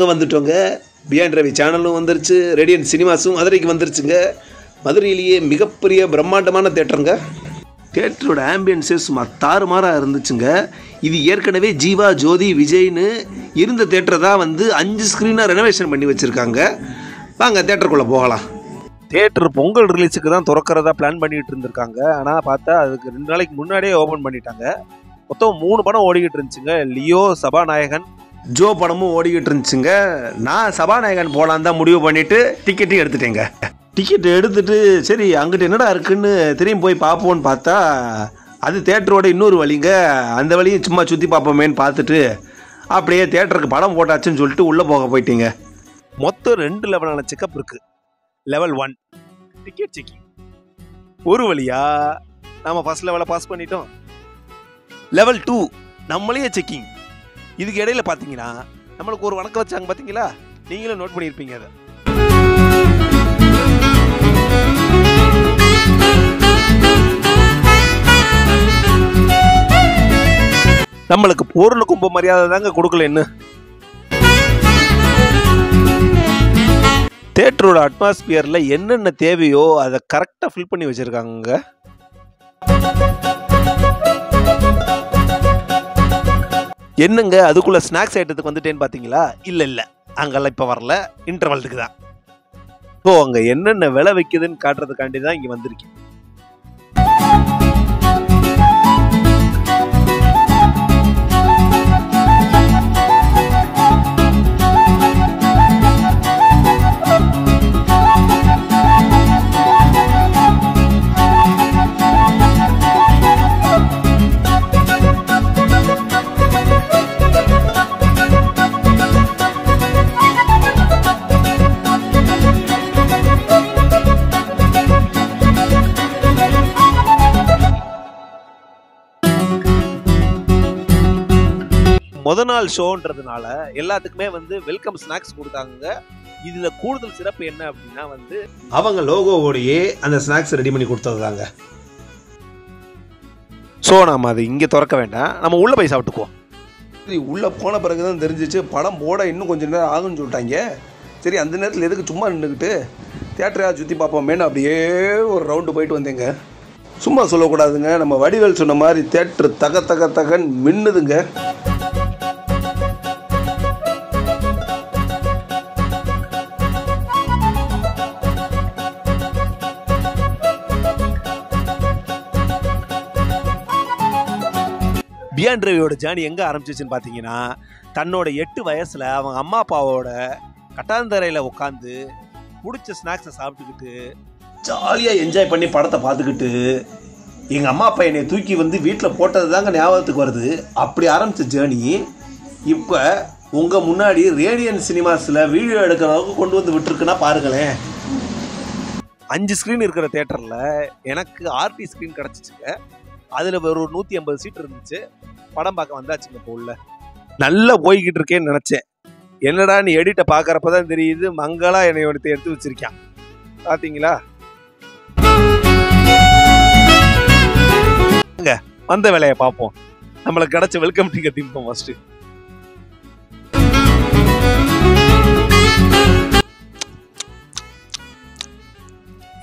வந்துட்டோங்க. பியாண்ட் ரவி சேனலும் வந்துருச்சு, ரேடியன்ட் சினிமாஸும் மதுரைக்கு வந்துருச்சுங்க. மதுரையிலேயே மிகப்பெரிய பிரம்மாண்டமான தேட்டருங்க. தேட்டரோட ஆம்பியன்ஸே சும்மா தாறுமாறாக இருந்துச்சுங்க. இது ஏற்கனவே ஜீவா, ஜோதி, விஜய்னு இருந்த தேட்டரை தான் 5 ஸ்க்ரீனாக ரெனோவேஷன் பண்ணி வச்சுருக்காங்க. வாங்க தேட்டருக்குள்ளே போகலாம். தேட்டர் பொங்கல் ரிலீஸுக்கு தான் திறக்கிறதா பிளான் பண்ணிகிட்டு இருந்திருக்காங்க. ஆனால் பார்த்தா அதுக்கு 2 நாளைக்கு முன்னாடியே ஓப்பன் பண்ணிட்டாங்க. மொத்தம் 3 படம் ஓடிக்கிட்டு இருந்துச்சுங்க. லியோ, சபாநாயகன், ஜோ படமும் ஓடிக்கிட்டு இருந்துச்சுங்க. நான் சபாநாயகன் போகலான்னு தான் முடிவு பண்ணிவிட்டு டிக்கெட்டும் எடுத்துட்டேங்க. டிக்கெட் எடுத்துகிட்டு சரி அங்கிட்ட என்னடா இருக்குன்னு திரும்பி போய் பார்ப்போன்னு பார்த்தா அது தேட்டரோட இன்னொரு வழிங்க. அந்த வழியும் சும்மா சுற்றி பார்ப்போமேன்னு பார்த்துட்டு அப்படியே தேட்டருக்கு படம் போட்டாச்சுன்னு சொல்லிட்டு உள்ளே போக போயிட்டீங்க. மொத்தம் 2 லெவலான செக்கப் இருக்குது. Level 1 ticket checking. ஒரு வழியா நாம் ஃபர்ஸ்ட் லெவலை பாஸ் பண்ணிட்டோம். லெவல் 2 நம்மளையே செக்கிங். இதுக்கு இடையில பார்த்தீங்கன்னா நம்மளுக்கு ஒரு வணக்கம் வச்சாங்க பார்த்தீங்களா? நீங்களும் நோட் பண்ணியிருப்பீங்க. அதை நம்மளுக்கு பொருளுக்கும் இப்போ மரியாதை தாங்க கொடுக்கல. என்ன தேட்டரோட அட்மாஸ்பியரில் என்னென்ன தேவையோ அதை கரெக்டாக ஃபில் பண்ணி வச்சுருக்காங்க. என்னங்க அதுக்குள்ள ஸ்நாக்ஸ் ஐட்டத்துக்கு வந்துட்டேன்னு பார்த்தீங்களா? இல்லை அங்கெல்லாம் இப்போ வரல, இன்டர்வல்ட்டுக்கு தான். ஸோ அங்கே என்னென்ன விலை வைக்குதுன்னு காட்டுறதுக்காண்டி தான் இங்கே வந்திருக்கேன். முதல் நாள் ஷோன்றதுனால எல்லாத்துக்குமே வெல்கம் ஸ்நாக்ஸ் கொடுத்தாங்க. இதுல கூடுதல் சிறப்பு என்ன அப்படின்னா அவங்க லோகோவோடையே அந்த ஸ்நாக்ஸ் ரெடி பண்ணி கொடுத்தது தாங்க. ஸோ நாம அது இங்கே திறக்க வேண்டாம், நம்ம உள்ள போய் சாப்பிட்டுக்குவோம். சரி, உள்ள போன பிறகுதான் தெரிஞ்சிச்சு படம் போட இன்னும் கொஞ்சம் நேரம் ஆகும்னு சொல்லிட்டாங்க. சரி, அந்த நேரத்தில் எதுக்கு சும்மா நின்றுக்கிட்டு தேட்டரையா சுற்றி பார்ப்போமேன்னு அப்படியே ஒரு ரவுண்டு போயிட்டு வந்தேங்க. சும்மா சொல்லக்கூடாதுங்க, நம்ம வடிவேல் சொன்ன மாதிரி தேட்டர் தக தக தகன்னு மின்னுதுங்க. பியாண்ட் ரவியோட ஜேர்னி எங்கே ஆரம்பிச்சிச்சுன்னு பார்த்தீங்கன்னா, தன்னோட 8 வயசில் அவங்க அம்மா அப்பாவோட கட்டாந்தரையில் உட்காந்து பிடிச்ச ஸ்நாக்ஸை சாப்பிட்டுக்கிட்டு ஜாலியாக என்ஜாய் பண்ணி படத்தை பார்த்துக்கிட்டு எங்கள் அம்மா அப்பா என்னை தூக்கி வீட்டில் போட்டது தாங்க ஞாபகத்துக்கு வருது. அப்படி ஆரம்பித்த ஜேர்னி இப்போ உங்கள் முன்னாடி ரேடியன்ட் சினிமாஸில் வீடியோ எடுக்கிற அளவுக்கு கொண்டு விட்டுருக்குன்னா பாருங்களேன். 5 ஸ்க்ரீன் இருக்கிற தேட்டரில் எனக்கு ஆர்டி ஸ்க்ரீன் கிடச்சிச்சுங்க. அதில் ஒரு 150 சீட் இருந்துச்சு. படம் பார்க்க வந்தாச்சுங்க. இப்போ உள்ள நல்லா போய்கிட்டு இருக்கேன்னு நினச்சேன். என்னடா நீ எடிட்டை பார்க்குறப்ப தான் தெரியுது மங்களா என்னை எடுத்து வச்சிருக்கான். பார்த்தீங்களா? வந்த வேலையை பார்ப்போம். நம்மளுக்கு கிடைச்ச வெல்கம் டிக்கெட் தின்போம் ஃபர்ஸ்ட்.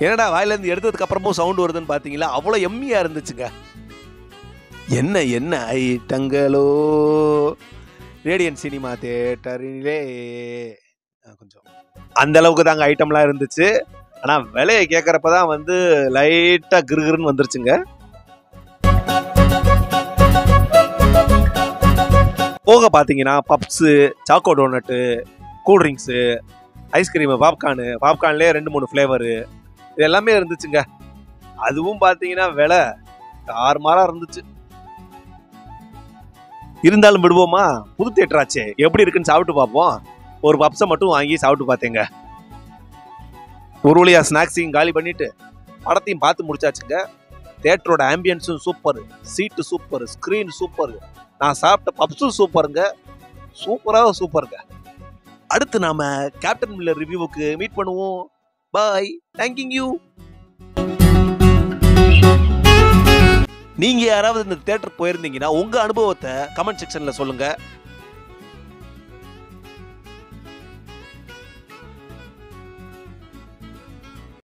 என்னடா வாயிலேருந்து எடுத்ததுக்கு அப்புறமும் சவுண்ட் வருதுன்னு பார்த்தீங்களா? அவ்வளோ எம்மியாக இருந்துச்சுங்க. என்ன ஐட்டங்களோ ரேடியன்ட் சினிமா தேட்டரிலே கொஞ்சம் அந்த அளவுக்கு தாங்க ஐட்டம்லாம் இருந்துச்சு. ஆனால் விலையை கேட்குறப்ப தான் லைட்டாக கிருகிருன்னு வந்துருச்சுங்க. போக பார்த்தீங்கன்னா puffs, choco donut, cool drinks, ice cream, பாப்கார்ன்லேயே 2-3 ஃப்ளேவரு இது எல்லாமே இருந்துச்சுங்க. அதுவும் பார்த்தீங்கன்னா விலை தாறுமாறாக இருந்துச்சு. இருந்தாலும் விடுவோமா, புது தியேட்டர் ஆச்சே, எப்படி இருக்குன்னு சாப்பிட்டு பார்ப்போம். ஒரு பப்ஸை மட்டும் வாங்கி சாப்பிட்டு பார்த்தேங்க. ஒரு வழியா ஸ்நாக்ஸையும் காலி பண்ணிட்டு படத்தையும் பார்த்து முடிச்சாச்சுங்க. தேட்டரோட ஆம்பியன்ஸும் சூப்பர், சீட்டு சூப்பர், ஸ்க்ரீன் சூப்பர், நான் சாப்பிட்ட பப்ஸும் சூப்பருங்க, சூப்பருங்க. அடுத்து நாம கேப்டன் மில்லர் ரிவ்யூவுக்கு மீட் பண்ணுவோம். பாய், தேங்க்யூ. நீங்க யாராவது இந்த தியேட்டர் போயிருந்தீங்கன்னா உங்க அனுபவத்தை கமெண்ட் செக்ஷன்ல சொல்லுங்க.